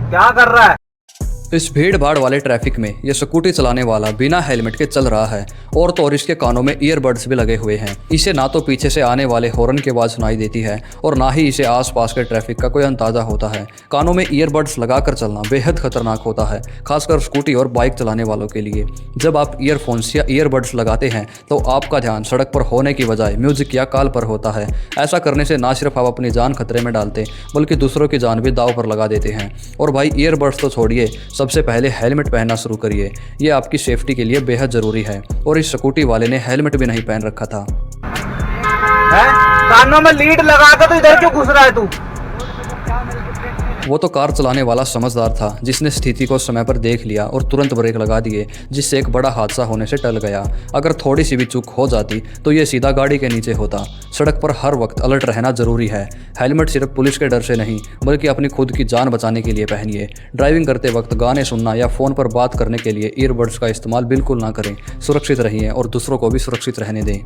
क्या कर रहा है? इस भीड़ भाड़ वाले ट्रैफिक में ये स्कूटी चलाने वाला बिना हेलमेट के चल रहा है और तो और इसके कानों में ईयरबड्स भी लगे हुए हैं। इसे ना तो पीछे से आने वाले हॉर्न की आवाज सुनाई देती है और ना ही इसे आसपास के ट्रैफिक का कोई अंदाजा होता है। कानों में ईयरबड्स लगाकर चलना बेहद खतरनाक होता है, खासकर स्कूटी और बाइक चलाने वालों के लिए। जब आप ईयरफोन्स या ईयरबड्स लगाते हैं तो आपका ध्यान सड़क पर होने की बजाय म्यूजिक या कॉल पर होता है। ऐसा करने से ना सिर्फ आप अपनी जान खतरे में डालते बल्कि दूसरों की जान भी दांव पर लगा देते हैं। और भाई ईयरबड्स तो छोड़िए, सबसे पहले हेलमेट पहनना शुरू करिए। ये आपकी सेफ्टी के लिए बेहद जरूरी है। और इस स्कूटी वाले ने हेलमेट भी नहीं पहन रखा था। हैं? कानों में लीड लगा के तो इधर क्यों घुस रहा है तू? वो तो कार चलाने वाला समझदार था, जिसने स्थिति को समय पर देख लिया और तुरंत ब्रेक लगा दिए, जिससे एक बड़ा हादसा होने से टल गया। अगर थोड़ी सी भी चूक हो जाती तो ये सीधा गाड़ी के नीचे होता। सड़क पर हर वक्त अलर्ट रहना जरूरी है। हेलमेट सिर्फ पुलिस के डर से नहीं बल्कि अपनी खुद की जान बचाने के लिए पहनिए। ड्राइविंग करते वक्त गाने सुनना या फ़ोन पर बात करने के लिए ईयरबड्स का इस्तेमाल बिल्कुल ना करें। सुरक्षित रहिए और दूसरों को भी सुरक्षित रहने दें।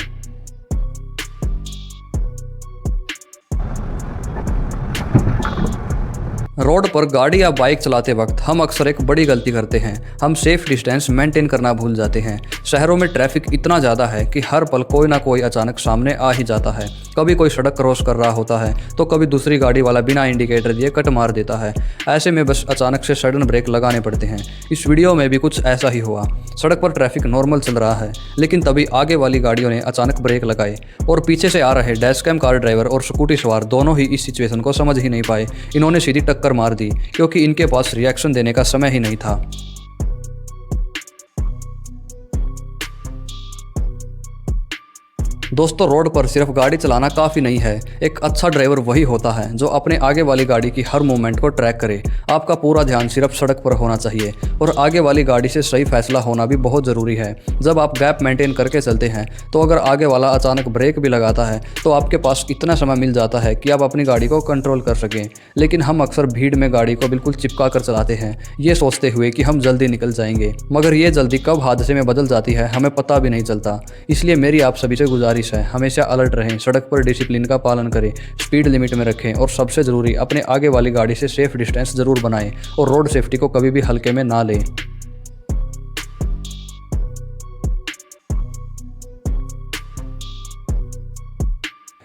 रोड पर गाड़ी या बाइक चलाते वक्त हम अक्सर एक बड़ी गलती करते हैं। हम सेफ डिस्टेंस मेंटेन करना भूल जाते हैं। शहरों में ट्रैफिक इतना ज़्यादा है कि हर पल कोई ना कोई अचानक सामने आ ही जाता है। कभी कोई सड़क क्रॉस कर रहा होता है तो कभी दूसरी गाड़ी वाला बिना इंडिकेटर दिए कट मार देता है। ऐसे में बस अचानक से सडन ब्रेक लगाने पड़ते हैं। इस वीडियो में भी कुछ ऐसा ही हुआ। सड़क पर ट्रैफिक नॉर्मल चल रहा है लेकिन तभी आगे वाली गाड़ियों ने अचानक ब्रेक लगाए और पीछे से आ रहे डैशकैम कार ड्राइवर और स्कूटी सवार दोनों ही इस सिचुएशन को समझ ही नहीं पाए। इन्होंने सीधी टक्कर मार दी क्योंकि इनके पास रिएक्शन देने का समय ही नहीं था। दोस्तों, रोड पर सिर्फ गाड़ी चलाना काफ़ी नहीं है। एक अच्छा ड्राइवर वही होता है जो अपने आगे वाली गाड़ी की हर मूवमेंट को ट्रैक करे। आपका पूरा ध्यान सिर्फ सड़क पर होना चाहिए और आगे वाली गाड़ी से सही फैसला होना भी बहुत ज़रूरी है। जब आप गैप मेंटेन करके चलते हैं तो अगर आगे वाला अचानक ब्रेक भी लगाता है तो आपके पास इतना समय मिल जाता है कि आप अपनी गाड़ी को कंट्रोल कर सकें। लेकिन हम अक्सर भीड़ में गाड़ी को बिल्कुल चिपका कर चलाते हैं, ये सोचते हुए कि हम जल्दी निकल जाएंगे, मगर ये जल्दी कब हादसे में बदल जाती है हमें पता भी नहीं चलता। इसलिए मेरी आप सभी से गुजारिश है, हमेशा अलर्ट रहें, सड़क पर डिसिप्लिन का पालन करें, स्पीड लिमिट में रखें और सबसे ज़रूरी अपने आगे वाली गाड़ी से सेफ डिस्टेंस ज़रूर बनाएं और रोड सेफ्टी को कभी भी हल्के में ना लें।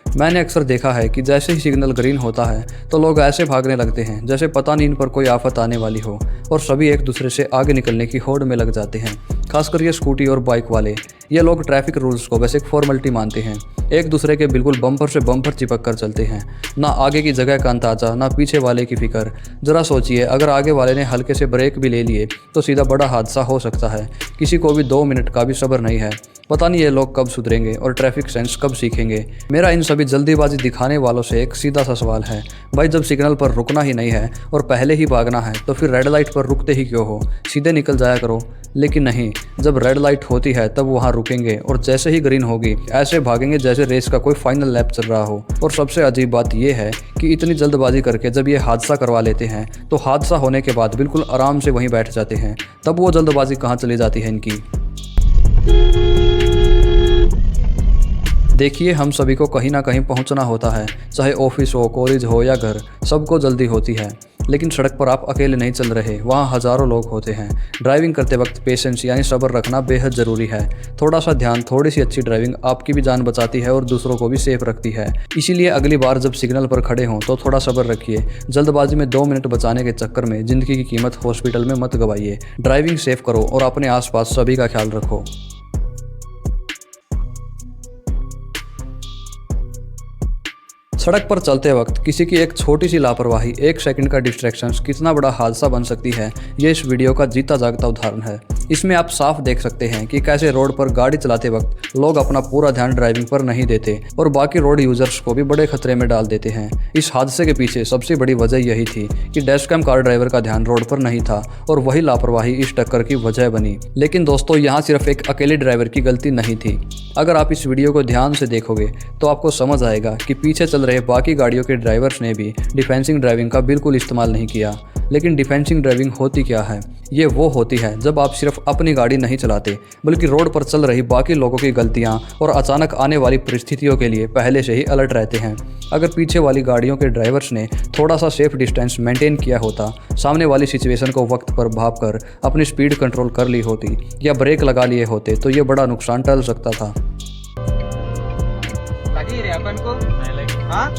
मैंने अक्सर देखा है कि जैसे ही सिग्नल ग्रीन होता है तो लोग ऐसे भागने लगते हैं जैसे पता नहीं इन पर कोई आफत आने वाली हो और सभी एक दूसरे से आगे निकलने की होड़ में लग जाते हैं। खासकर ये स्कूटी और बाइक वाले, ये लोग ट्रैफिक रूल्स को बस एक फॉर्मेलिटी मानते हैं। एक दूसरे के बिल्कुल बम्पर से बम्पर चिपक कर चलते हैं, ना आगे की जगह का अंदाजा ना पीछे वाले की फिक्र। जरा सोचिए, अगर आगे वाले ने हल्के से ब्रेक भी ले लिए तो सीधा बड़ा हादसा हो सकता है। किसी को भी 2 मिनट का भी सब्र नहीं है। पता नहीं ये लोग कब सुधरेंगे और ट्रैफिक सेंस कब सीखेंगे। मेरा इन सभी जल्दीबाजी दिखाने वालों से एक सीधा सा सवाल है, भाई जब सिग्नल पर रुकना ही नहीं है और पहले ही भागना है तो फिर रेड लाइट पर रुकते ही क्यों हो, सीधे निकल जाया करो। लेकिन नहीं, जब रेड लाइट होती है तब वहाँ रुकेंगे और जैसे ही ग्रीन होगी ऐसे भागेंगे जैसे रेस का कोई फाइनल लैप चल रहा हो। और सबसे अजीब बात यह है कि इतनी जल्दबाजी करके जब ये हादसा करवा लेते हैं तो हादसा होने के बाद बिल्कुल आराम से वहीं बैठ जाते हैं। तब वो जल्दबाजी कहाँ चली जाती है इनकी। देखिए, हम सभी को कहीं ना कहीं पहुंचना होता है, चाहे ऑफिस हो, कॉलेज हो या घर, सबको जल्दी होती है। लेकिन सड़क पर आप अकेले नहीं चल रहे, वहाँ हज़ारों लोग होते हैं। ड्राइविंग करते वक्त पेशेंस यानी सब्र रखना बेहद ज़रूरी है। थोड़ा सा ध्यान, थोड़ी सी अच्छी ड्राइविंग आपकी भी जान बचाती है और दूसरों को भी सेफ रखती है। इसीलिए अगली बार जब सिग्नल पर खड़े हों तो थोड़ा सब्र रखिए। जल्दबाजी में 2 मिनट बचाने के चक्कर में ज़िंदगी की कीमत हॉस्पिटल में मत गवाइए। ड्राइविंग सेफ करो और अपने आसपास सभी का ख्याल रखो। सड़क पर चलते वक्त किसी की एक छोटी सी लापरवाही, 1 सेकंड का डिस्ट्रैक्शन कितना बड़ा हादसा बन सकती है, ये इस वीडियो का जीता जागता उदाहरण है। इसमें आप साफ देख सकते हैं कि कैसे रोड पर गाड़ी चलाते वक्त लोग अपना पूरा ध्यान ड्राइविंग पर नहीं देते और बाकी रोड यूजर्स को भी बड़े खतरे में डाल देते हैं। इस हादसे के पीछे सबसे बड़ी वजह यही थी कि डैशकैम कार ड्राइवर का ध्यान रोड पर नहीं था और वही लापरवाही इस टक्कर की वजह बनी। लेकिन दोस्तों, यहाँ सिर्फ एक अकेले ड्राइवर की गलती नहीं थी। अगर आप इस वीडियो को ध्यान से देखोगे तो आपको समझ आएगा कि पीछे चल रहे बाकी गाड़ियों के ड्राइवर्स ने भी डिफेंसिंग ड्राइविंग का बिल्कुल इस्तेमाल नहीं किया। लेकिन डिफेंसिंग ड्राइविंग होती क्या है? ये वो होती है जब आप सिर्फ अपनी गाड़ी नहीं चलाते बल्कि रोड पर चल रही बाकी लोगों की गलतियां और अचानक आने वाली परिस्थितियों के लिए पहले से ही अलर्ट रहते हैं। अगर पीछे वाली गाड़ियों के ड्राइवर्स ने थोड़ा सा सेफ डिस्टेंस मेंटेन किया होता, सामने वाली सिचुएशन को वक्त पर भाप कर अपनी स्पीड कंट्रोल कर ली होती या ब्रेक लगा लिए होते तो ये बड़ा नुकसान टल सकता था। लगी रे अपन को? हाँ?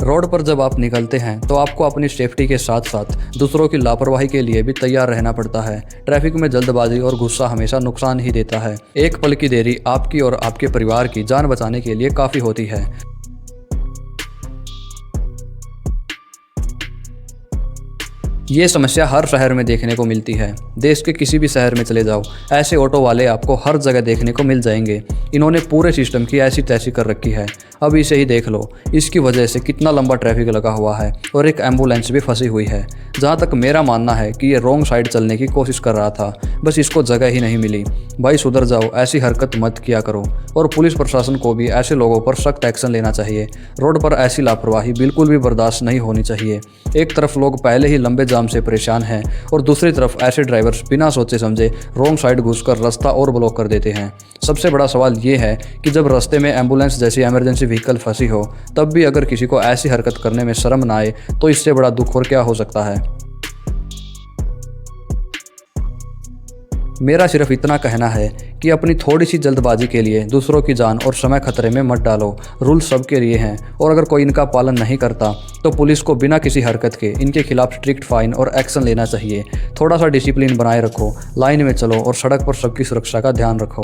रोड पर जब आप निकलते हैं तो आपको अपनी सेफ्टी के साथ साथ दूसरों की लापरवाही के लिए भी तैयार रहना पड़ता है। ट्रैफिक में जल्दबाजी और गुस्सा हमेशा नुकसान ही देता है। एक पल की देरी आपकी और आपके परिवार की जान बचाने के लिए काफ़ी होती है। ये समस्या हर शहर में देखने को मिलती है। देश के किसी भी शहर में चले जाओ, ऐसे ऑटो वाले आपको हर जगह देखने को मिल जाएंगे। इन्होंने पूरे सिस्टम की ऐसी तैसी कर रखी है। अब इसे ही देख लो, इसकी वजह से कितना लंबा ट्रैफिक लगा हुआ है और एक एम्बुलेंस भी फंसी हुई है। जहाँ तक मेरा मानना है कि ये रॉन्ग साइड चलने की कोशिश कर रहा था, बस इसको जगह ही नहीं मिली। भाई सुधर जाओ, ऐसी हरकत मत किया करो। और पुलिस प्रशासन को भी ऐसे लोगों पर सख्त एक्शन लेना चाहिए। रोड पर ऐसी लापरवाही बिल्कुल भी बर्दाश्त नहीं होनी चाहिए। एक तरफ लोग पहले ही लंबे जाम से परेशान हैं और दूसरी तरफ ऐसे ड्राइवर्स बिना सोचे समझे रॉन्ग साइड घुसकर रास्ता और ब्लॉक कर देते हैं। सबसे बड़ा सवाल ये है कि जब रास्ते में एम्बुलेंस जैसी इमरजेंसी व्हीकल फंसी हो, तब भी अगर किसी को ऐसी हरकत करने में शर्म ना आए तो इससे बड़ा दुख और क्या हो सकता है। मेरा सिर्फ इतना कहना है कि अपनी थोड़ी सी जल्दबाजी के लिए दूसरों की जान और समय खतरे में मत डालो। रूल सबके लिए हैं और अगर कोई इनका पालन नहीं करता तो पुलिस को बिना किसी हरकत के इनके खिलाफ स्ट्रिक्ट फाइन और एक्शन लेना चाहिए। थोड़ा सा डिसिप्लिन बनाए रखो, लाइन में चलो और सड़क पर सबकी सुरक्षा का ध्यान रखो।